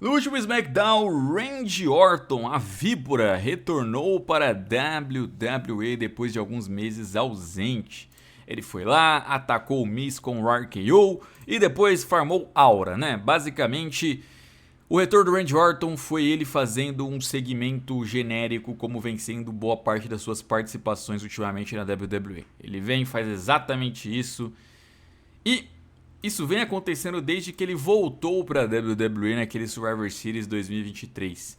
No último SmackDown, Randy Orton, a Víbora, retornou para a WWE depois de alguns meses ausente. Ele foi lá, atacou o Miz com o RKO e depois farmou aura, né? Basicamente, o retorno do Randy Orton foi ele fazendo um segmento genérico como vem sendo boa parte das suas participações ultimamente na WWE. Ele vem, faz exatamente isso e isso vem acontecendo desde que ele voltou para a WWE naquele Survivor Series 2023.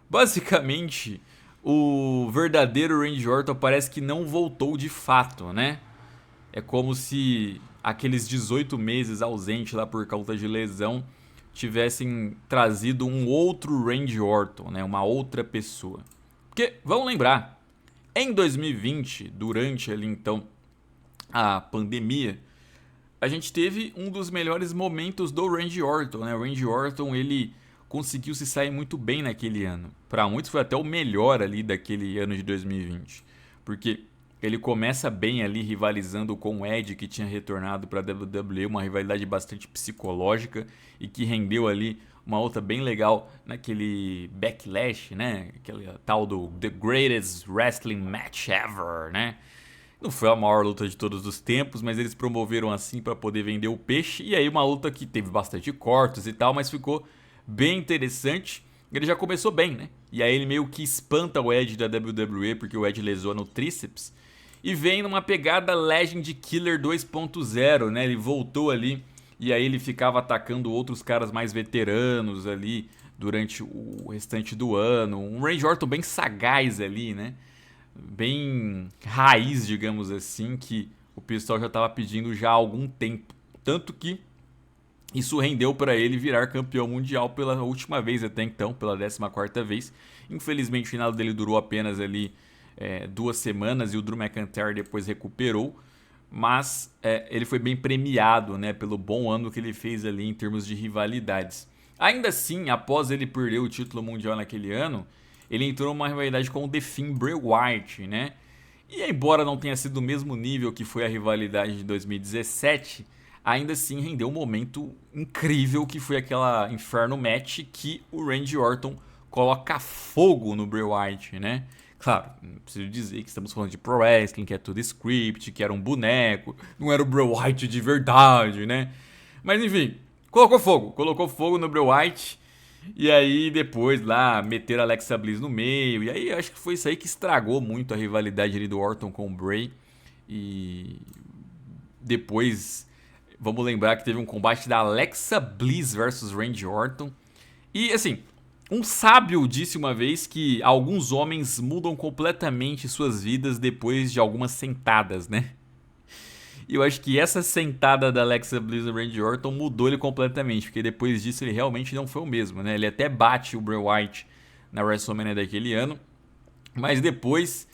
Basicamente, o verdadeiro Randy Orton parece que não voltou de fato, né? É como se aqueles 18 meses ausente lá por causa de lesão tivessem trazido um outro Randy Orton, né? Uma outra pessoa. Porque, vamos lembrar, em 2020, durante ali então a pandemia, a gente teve um dos melhores momentos do Randy Orton, né? O Randy Orton, ele conseguiu se sair muito bem naquele ano. Para muitos foi até o melhor ali daquele ano de 2020, porque ele começa bem ali rivalizando com o Edge, que tinha retornado para a WWE, uma rivalidade bastante psicológica e que rendeu ali uma outra bem legal naquele Backlash, né? Aquele tal do The Greatest Wrestling Match Ever, né? Não foi a maior luta de todos os tempos, mas eles promoveram assim para poder vender o peixe. E aí uma luta que teve bastante cortes e tal, mas ficou bem interessante. Ele já começou bem, né? E aí ele meio que espanta o Edge da WWE, porque o Edge lesiona o tríceps. E vem numa pegada Legend Killer 2.0, né? Ele voltou ali e aí ele ficava atacando outros caras mais veteranos ali durante o restante do ano. Um Randy Orton bem sagaz ali, né? Bem raiz, digamos assim, que o pessoal já estava pedindo já há algum tempo. Tanto que isso rendeu para ele virar campeão mundial pela última vez até então, pela 14ª vez. Infelizmente o final dele durou apenas ali 2 semanas e o Drew McIntyre depois recuperou. Mas ele foi bem premiado, né, pelo bom ano que ele fez ali em termos de rivalidades. Ainda assim, após ele perder o título mundial naquele ano, ele entrou numa rivalidade com o The Fiend Bray Wyatt, né? E embora não tenha sido do mesmo nível que foi a rivalidade de 2017, ainda assim rendeu um momento incrível que foi aquela Inferno Match que o Randy Orton coloca fogo no Bray Wyatt, né? Claro, não preciso dizer que estamos falando de pro wrestling, que é tudo script, que era um boneco, não era o Bray Wyatt de verdade, né? Mas enfim, colocou fogo no Bray Wyatt. E aí depois lá meteram a Alexa Bliss no meio. E aí acho que foi isso aí que estragou muito a rivalidade ali do Orton com o Bray. E depois vamos lembrar que teve um combate da Alexa Bliss versus Randy Orton. E assim, um sábio disse uma vez que alguns homens mudam completamente suas vidas depois de algumas sentadas, né? E eu acho que essa sentada da Alexa Bliss no Randy Orton mudou ele completamente, porque depois disso ele realmente não foi o mesmo, né? Ele até bate o Bray Wyatt na WrestleMania daquele ano, mas depois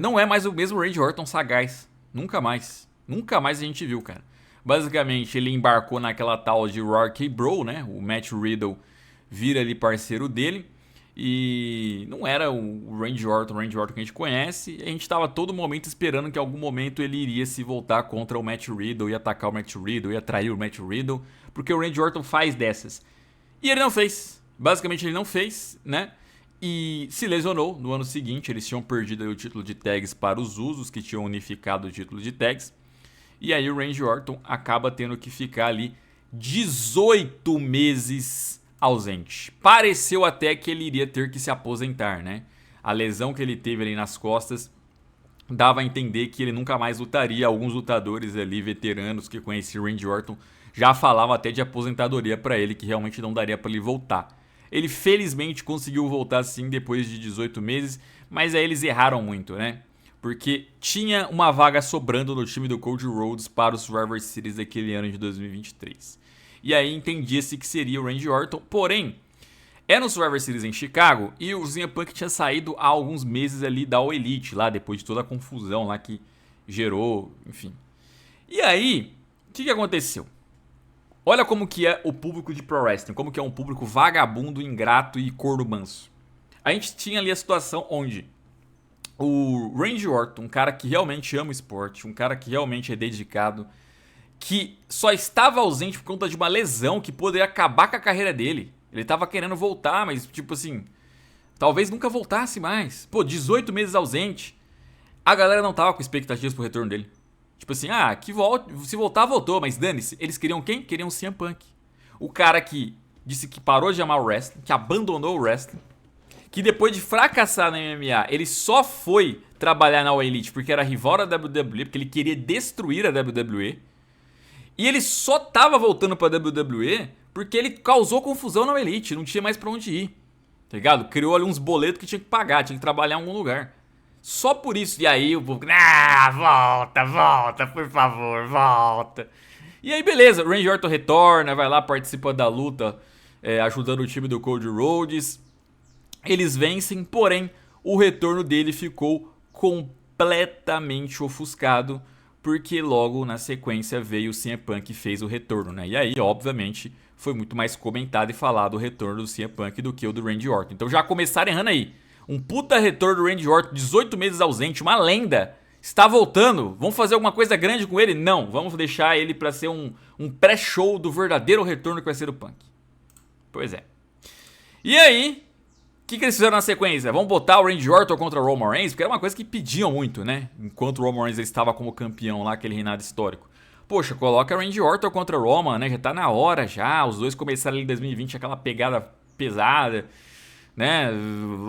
não é mais o mesmo Randy Orton sagaz. Nunca mais. Nunca mais a gente viu, cara. Basicamente, ele embarcou naquela tal de Rocky Bro, né? O Matt Riddle vira ali parceiro dele. E não era o Randy Orton que a gente conhece. A gente estava todo momento esperando que em algum momento ele iria se voltar contra o Matt Riddle, ia atacar o Matt Riddle, ia trair o Matt Riddle, porque o Randy Orton faz dessas. E ele não fez. Basicamente ele não fez, né? E se lesionou no ano seguinte. Eles tinham perdido o título de tags para os Usos, que tinham unificado o título de tags. E aí o Randy Orton acaba tendo que ficar ali 18 meses ausente. Pareceu até que ele iria ter que se aposentar, né? A lesão que ele teve ali nas costas dava a entender que ele nunca mais lutaria. Alguns lutadores ali, veteranos que conheciam o Randy Orton, já falavam até de aposentadoria para ele, que realmente não daria para ele voltar. Ele felizmente conseguiu voltar sim depois de 18 meses, mas aí eles erraram muito, né? Porque tinha uma vaga sobrando no time do Cody Rhodes para o Survivor Series daquele ano de 2023. E aí entendia-se que seria o Randy Orton, porém, é no Survivor Series em Chicago e o CM Punk tinha saído há alguns meses ali da All Elite, lá depois de toda a confusão lá que gerou, enfim. E aí, o que aconteceu? Olha como que é o público de pro wrestling, como que é um público vagabundo, ingrato e corno manso. A gente tinha ali a situação onde o Randy Orton, um cara que realmente ama o esporte, um cara que realmente é dedicado, que só estava ausente por conta de uma lesão que poderia acabar com a carreira dele. Ele tava querendo voltar, mas tipo assim, talvez nunca voltasse mais. Pô, 18 meses ausente. A galera não tava com expectativas pro retorno dele. Tipo assim, que volte, se voltar, voltou, mas dane-se. Eles queriam quem? Queriam o CM Punk. O cara que disse que parou de amar o wrestling, que abandonou o wrestling, que depois de fracassar na MMA, ele só foi trabalhar na All Elite porque era rival da WWE, porque ele queria destruir a WWE. E ele só tava voltando pra WWE porque ele causou confusão na All Elite, não tinha mais pra onde ir. Tá ligado? Criou ali uns boletos que tinha que pagar, tinha que trabalhar em algum lugar. Só por isso. E aí o povo, volta, por favor, volta. E aí beleza, o Randy Orton retorna, vai lá, participa da luta, ajudando o time do Cody Rhodes. Eles vencem, porém o retorno dele ficou completamente ofuscado, porque logo na sequência veio o CM Punk e fez o retorno, né? E aí, obviamente, foi muito mais comentado e falado o retorno do CM Punk do que o do Randy Orton. Então já começaram errando aí. Um puta retorno do Randy Orton, 18 meses ausente, uma lenda, está voltando. Vamos fazer alguma coisa grande com ele? Não, vamos deixar ele para ser um pré-show do verdadeiro retorno que vai ser o Punk. Pois é. E aí, o que eles fizeram na sequência? Vamos botar o Randy Orton contra o Roman Reigns? Porque era uma coisa que pediam muito, né? Enquanto o Roman Reigns estava como campeão lá, aquele reinado histórico. Poxa, coloca o Randy Orton contra o Roman, né? Já tá na hora já. Os dois começaram ali em 2020, aquela pegada pesada, né?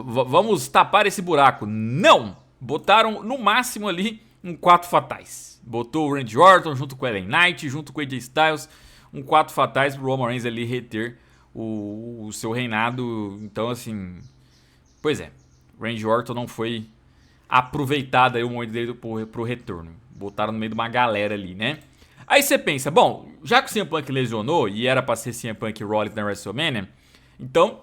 Vamos tapar esse buraco. Não! Botaram no máximo ali um 4 fatais. Botou o Randy Orton junto com o Ellen Knight, junto com o AJ Styles. Um 4 fatais pro Roman Reigns ali reter o seu reinado. Então assim, pois é, o Randy Orton não foi aproveitado aí o momento dele pro retorno. Botaram no meio de uma galera ali, né? Aí você pensa, bom, já que o CM Punk lesionou e era pra ser CM Punk e Rollins na WrestleMania, então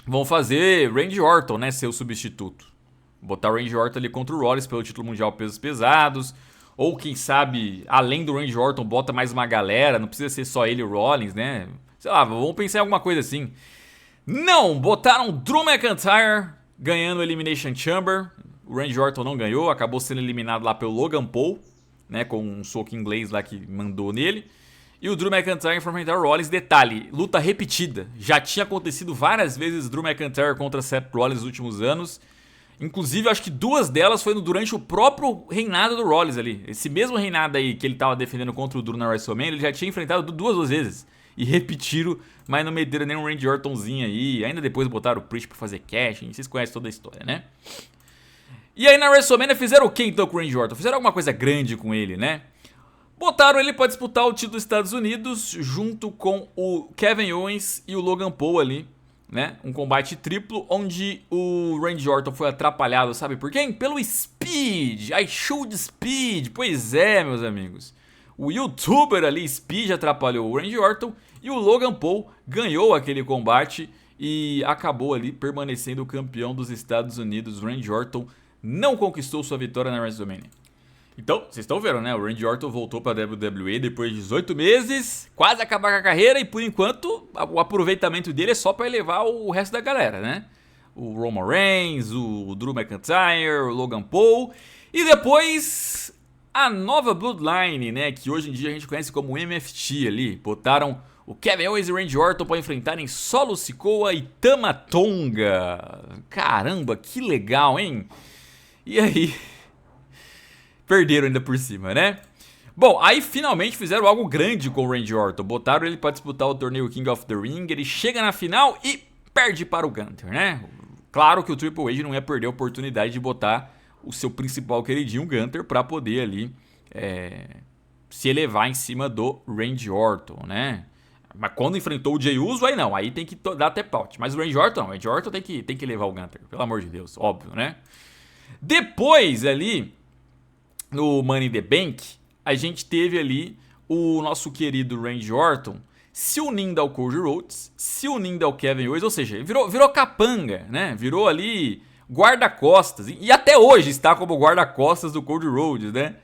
vão fazer Randy Orton, né, ser o substituto. Botar o Randy Orton ali contra o Rollins pelo título mundial pesos pesados. Ou quem sabe, além do Randy Orton, bota mais uma galera. Não precisa ser só ele e o Rollins, né? Sei lá, vamos pensar em alguma coisa assim. Não, botaram Drew McIntyre ganhando o Elimination Chamber. O Randy Orton não ganhou, acabou sendo eliminado lá pelo Logan Paul, né, com um soco inglês lá que mandou nele. E o Drew McIntyre enfrentar o Rollins. Detalhe, luta repetida. Já tinha acontecido várias vezes Drew McIntyre contra Seth Rollins nos últimos anos. Inclusive, acho que 2 delas foi durante o próprio reinado do Rollins ali. Esse mesmo reinado aí que ele tava defendendo contra o Drew na WrestleMania, ele já tinha enfrentado 2 vezes. E repetiram, mas não meteram nem um Randy Ortonzinho aí. Ainda depois botaram o Priest pra fazer casting. Vocês conhecem toda a história, né? E aí na WrestleMania fizeram o que então com o Randy Orton? Fizeram alguma coisa grande com ele, né? Botaram ele pra disputar o título dos Estados Unidos junto com o Kevin Owens e o Logan Paul ali, né? Um combate triplo onde o Randy Orton foi atrapalhado, sabe por quem? Pelo Speed. I Should Speed. Pois é, meus amigos. O youtuber ali, Speed, atrapalhou o Randy Orton e o Logan Paul ganhou aquele combate e acabou ali permanecendo o campeão dos Estados Unidos. O Randy Orton não conquistou sua vitória na WrestleMania. Então, vocês estão vendo, né? O Randy Orton voltou para a WWE depois de 18 meses, quase acabar com a carreira e por enquanto o aproveitamento dele é só para elevar o resto da galera, né? O Roman Reigns, o Drew McIntyre, o Logan Paul e depois a nova Bloodline, né? Que hoje em dia a gente conhece como MFT ali. Botaram o Kevin Owens e o Randy Orton para enfrentarem Solo Sikoa e Tama Tonga. Caramba, que legal, hein? E aí... perderam ainda por cima, né? Bom, aí finalmente fizeram algo grande com o Randy Orton. Botaram ele para disputar o torneio King of the Ring. Ele chega na final e perde para o Gunther, né? Claro que o Triple H não ia perder a oportunidade de botar o seu principal queridinho, o Gunther, para poder ali se elevar em cima do Randy Orton, né? Mas quando enfrentou o Jey Uso, aí não. Aí tem que dar até paute. Mas o Randy Orton não. O Randy Orton tem que levar o Gunther. Pelo amor de Deus, óbvio, né? Depois ali... no Money in the Bank, a gente teve ali o nosso querido Randy Orton se unindo ao Cody Rhodes, se unindo ao Kevin Owens, ou seja, virou capanga, né? Virou ali guarda-costas, e até hoje está como guarda-costas do Cody Rhodes, né?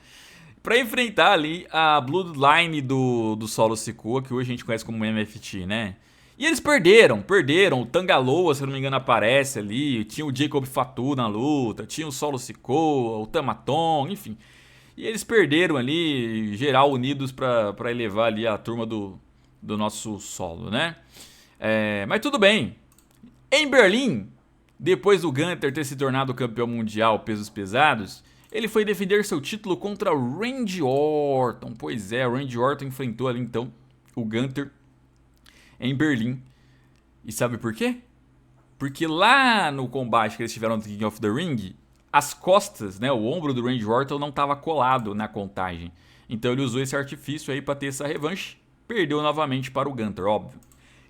Pra enfrentar ali a Bloodline do Solo Sikoa, que hoje a gente conhece como MFT, né? E eles perderam, o Tangaloa, se eu não me engano, aparece ali, tinha o Jacob Fatu na luta, tinha o Solo Sikoa, o Tamaton, enfim... e eles perderam ali, geral unidos pra elevar ali a turma do nosso solo, né? Mas tudo bem. Em Berlim, depois do Gunther ter se tornado campeão mundial pesos pesados, ele foi defender seu título contra o Randy Orton. Pois é, o Randy Orton enfrentou ali então o Gunther em Berlim. E sabe por quê? Porque lá no combate que eles tiveram no King of the Ring, as costas, né, o ombro do Randy Orton não estava colado na contagem. Então ele usou esse artifício aí para ter essa revanche. Perdeu novamente para o Gunther, óbvio.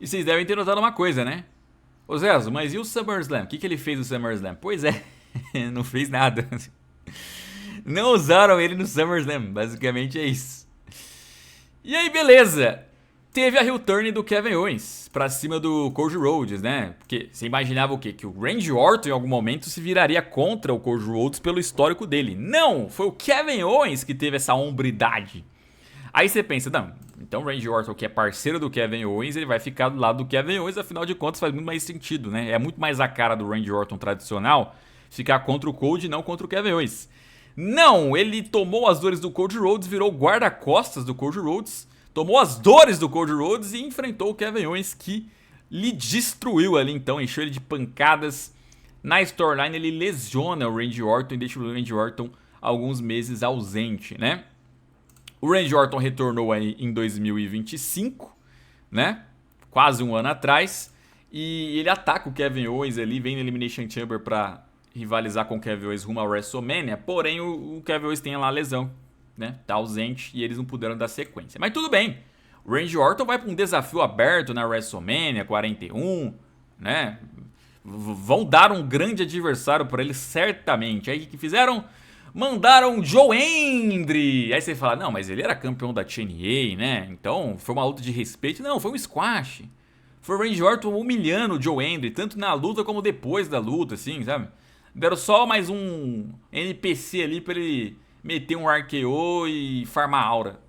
E vocês devem ter notado uma coisa, né? Ô Zezo, mas e o SummerSlam? O que ele fez no SummerSlam? Pois é, não fez nada. Não usaram ele no SummerSlam, basicamente é isso. E aí, beleza. Teve a heel turn do Kevin Owens pra cima do Cody Rhodes, né? Porque você imaginava o quê? Que o Randy Orton em algum momento se viraria contra o Cody Rhodes pelo histórico dele. Não, foi o Kevin Owens que teve essa hombridade. Aí você pensa, não, então o Randy Orton, que é parceiro do Kevin Owens, ele vai ficar do lado do Kevin Owens, afinal de contas faz muito mais sentido, né? É muito mais a cara do Randy Orton tradicional ficar contra o Cody e não contra o Kevin Owens. Não, ele tomou as dores do Cody Rhodes, virou guarda-costas do Cody Rhodes, tomou as dores do Cody Rhodes e enfrentou o Kevin Owens, que lhe destruiu ali então, encheu ele de pancadas. Na storyline ele lesiona o Randy Orton e deixa o Randy Orton alguns meses ausente, né? O Randy Orton retornou aí em 2025, né? Quase um ano atrás. E ele ataca o Kevin Owens ali, vem no Elimination Chamber pra rivalizar com o Kevin Owens rumo ao WrestleMania. Porém, o Kevin Owens tem lá a lesão, né? Tá ausente e eles não puderam dar sequência. Mas tudo bem. O Randy Orton vai para um desafio aberto na WrestleMania 41, né? Vão dar um grande adversário para ele certamente. Aí o que fizeram? Mandaram Joe Hendry. Aí você fala, não, mas ele era campeão da TNA, né? Então foi uma luta de respeito. Não, foi um squash. Foi o Randy Orton humilhando o Joe Hendry, tanto na luta como depois da luta, assim, sabe? Deram só mais um NPC ali pra ele meter um RKO e farmar aura.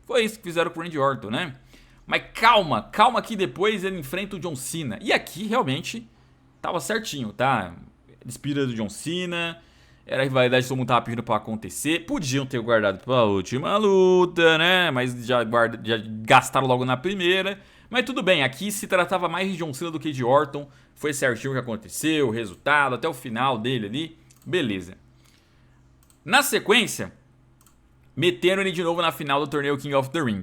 Foi isso que fizeram com o Randy Orton, né? Mas calma, calma que depois ele enfrenta o John Cena. E aqui realmente tava certinho, tá? Despedida do John Cena. Era a rivalidade que todo mundo tava pedindo pra acontecer. Podiam ter guardado pra última luta, né? Mas já gastaram logo na primeira. Mas tudo bem, aqui se tratava mais de John Cena do que de Orton. Foi certinho o que aconteceu, o resultado, até o final dele ali. Beleza. Na sequência, meteram ele de novo na final do torneio King of the Ring.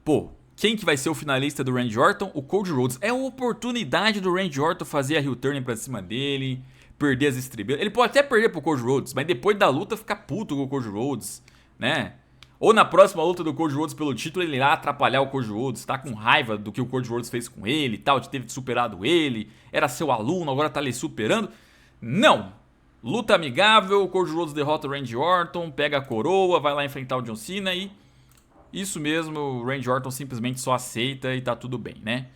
Pô, quem que vai ser o finalista do Randy Orton? O Cody Rhodes. É a oportunidade do Randy Orton fazer a heel turn pra cima dele, perder as estribeiras. Ele pode até perder pro Cody Rhodes, mas depois da luta ficar puto com o Cody Rhodes, né? Ou na próxima luta do Cody Rhodes pelo título, ele irá atrapalhar o Cody Rhodes, tá com raiva do que o Cody Rhodes fez com ele e tal, de ter superado ele, era seu aluno, agora tá ali superando. Não! Luta amigável, o Cody Rhodes derrota o Randy Orton, pega a coroa, vai lá enfrentar o John Cena e... isso mesmo, o Randy Orton simplesmente só aceita e tá tudo bem, né?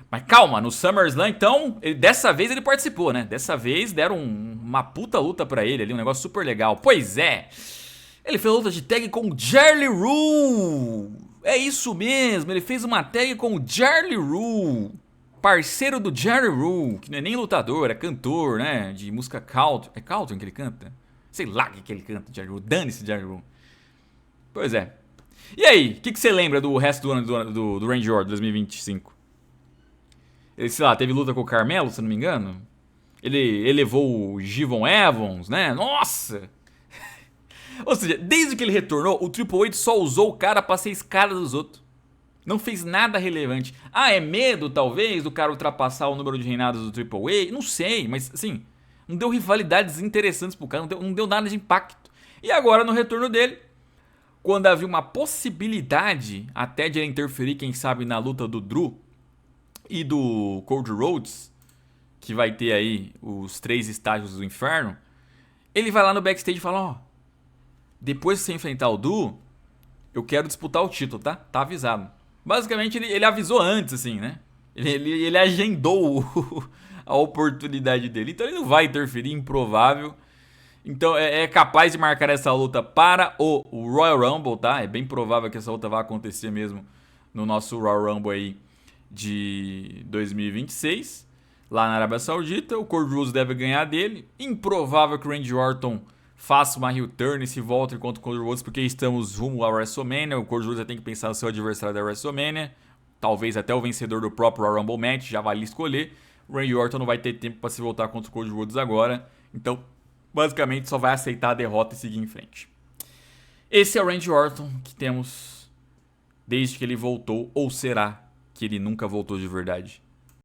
Mas calma, no SummerSlam, então, dessa vez ele participou, né? Dessa vez deram uma puta luta pra ele ali, um negócio super legal. Pois é, ele fez luta de tag com o Jerry Rule. É isso mesmo, ele fez uma tag com o Jerry Rule, parceiro do Jerry Rule, que não é nem lutador, é cantor, né? De música country. É country que ele canta? Sei lá o que ele canta, Jerry Rule. Dane-se, Jerry Rule. Pois é. E aí, o que você lembra do resto do ano do Randy Orton 2025? Ele, sei lá, teve luta com o Carmelo, se não me engano. Ele elevou o Givon Evans, né? Nossa! Ou seja, desde que ele retornou, o Triple H só usou o cara pra ser escada dos outros. Não fez nada relevante. Ah, é medo, talvez, do cara ultrapassar o número de reinados do Triple H? Não sei, mas assim, não deu rivalidades interessantes pro cara, não deu nada de impacto. E agora, no retorno dele, quando havia uma possibilidade até de ele interferir, quem sabe, na luta do Drew e do Cody Rhodes, que vai ter aí os 3 estágios do inferno, ele vai lá no backstage e fala, ó, depois que você enfrentar o Drew, eu quero disputar o título, tá? Tá avisado. Basicamente, ele avisou antes, assim, né? Ele agendou a oportunidade dele. Então ele não vai interferir, improvável. Então é capaz de marcar essa luta para o Royal Rumble, tá? É bem provável que essa luta vá acontecer mesmo no nosso Royal Rumble aí de 2026, lá na Arábia Saudita. O Cody Rhodes deve ganhar dele. Improvável que o Randy Orton faça uma heel turn e se volte contra o Cody Rhodes, porque estamos rumo ao WrestleMania. O Cody Rhodes já tem que pensar no seu adversário da WrestleMania. talvez até o vencedor do próprio Royal Rumble Match, já vale escolher. O Randy Orton não vai ter tempo para se voltar contra o Cody Rhodes agora, então basicamente só vai aceitar a derrota e seguir em frente. Esse é o Randy Orton que temos desde que ele voltou, ou será que ele nunca voltou de verdade?